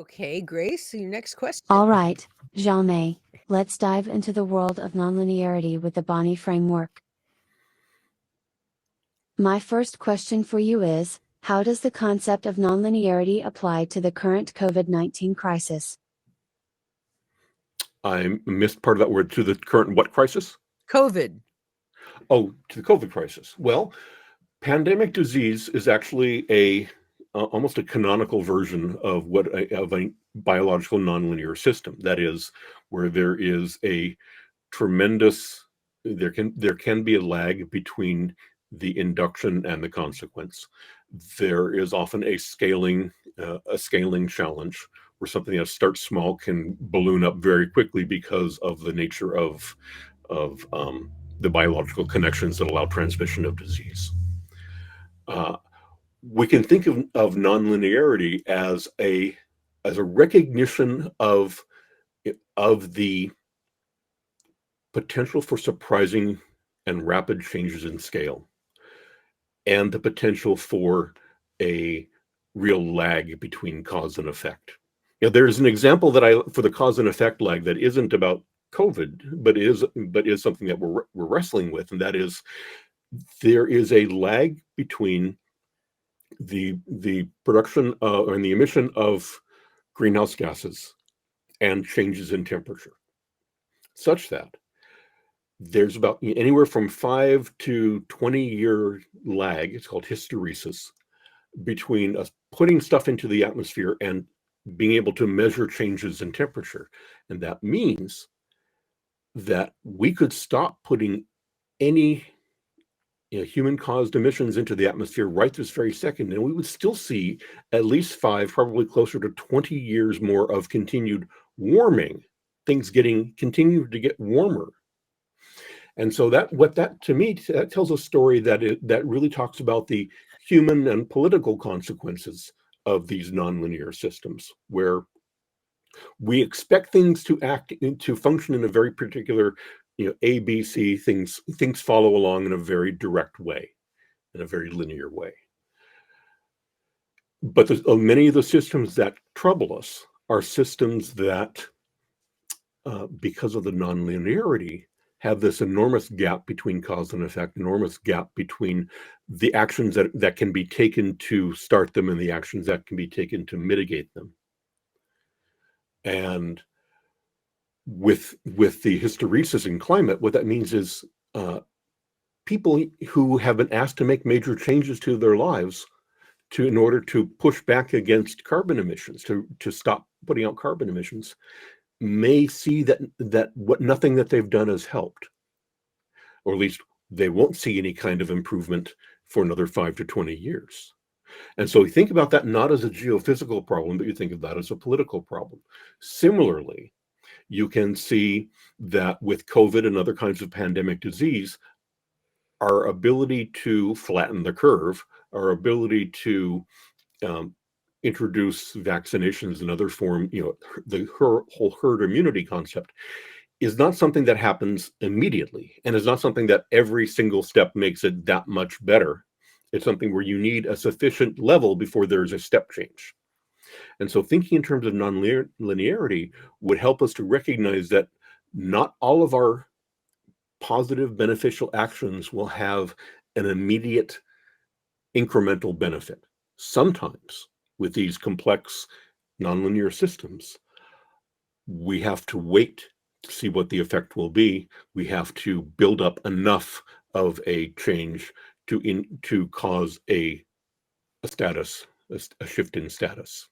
Okay, Grace, so your next question. All right, Jamais, let's dive into the world of nonlinearity with the BANI framework. My first question for you is, how does the concept of nonlinearity apply to the current COVID-19 crisis? I missed part of that word. To the current what crisis? COVID. Oh, to the COVID crisis. Well, pandemic disease is actually almost a canonical version of a biological nonlinear system. That is, where there is a tremendous there can be a lag between the induction and the consequence. There is often a scaling challenge where something that starts small can balloon up very quickly because of the nature of the biological connections that allow transmission of disease. We can think of nonlinearity as a recognition of the potential for surprising and rapid changes in scale, and the potential for a real lag between cause and effect. There's an example for the cause and effect lag that isn't about COVID, but is something that we're wrestling with, and that is there is a lag between the production and the emission of greenhouse gases and changes in temperature, such that there's about anywhere from 5 to 20-year lag, it's called hysteresis, between us putting stuff into the atmosphere and being able to measure changes in temperature. And that means that we could stop putting any human-caused emissions into the atmosphere right this very second, and we would still see at least 5, probably closer to 20 years more of continued warming, things continue to get warmer. And so to me, that tells a story that really talks about the human and political consequences of these nonlinear systems, where we expect things to function in a very particular, ABC, things follow along in a very direct way, in a very linear way. But many of the systems that trouble us are systems that, because of the nonlinearity, have this enormous gap between cause and effect, enormous gap between the actions that can be taken to start them and the actions that can be taken to mitigate them. And with the hysteresis in climate, what that means is people who have been asked to make major changes to their lives in order to push back against carbon emissions, to stop putting out carbon emissions, may see that nothing that they've done has helped, or at least they won't see any kind of improvement for another 5 to 20 years. And so you think about that not as a geophysical problem, but you think of that as a political problem. Similarly, you can see that with COVID and other kinds of pandemic disease, our ability to flatten the curve, our ability to introduce vaccinations and other form, the whole herd immunity concept, is not something that happens immediately, and is not something that every single step makes it that much better. It's something where you need a sufficient level before there's a step change. And so thinking in terms of nonlinearity would help us to recognize that not all of our positive beneficial actions will have an immediate incremental benefit. Sometimes with these complex nonlinear systems, we have to wait to see what the effect will be. We have to build up enough of a change to cause a shift in status.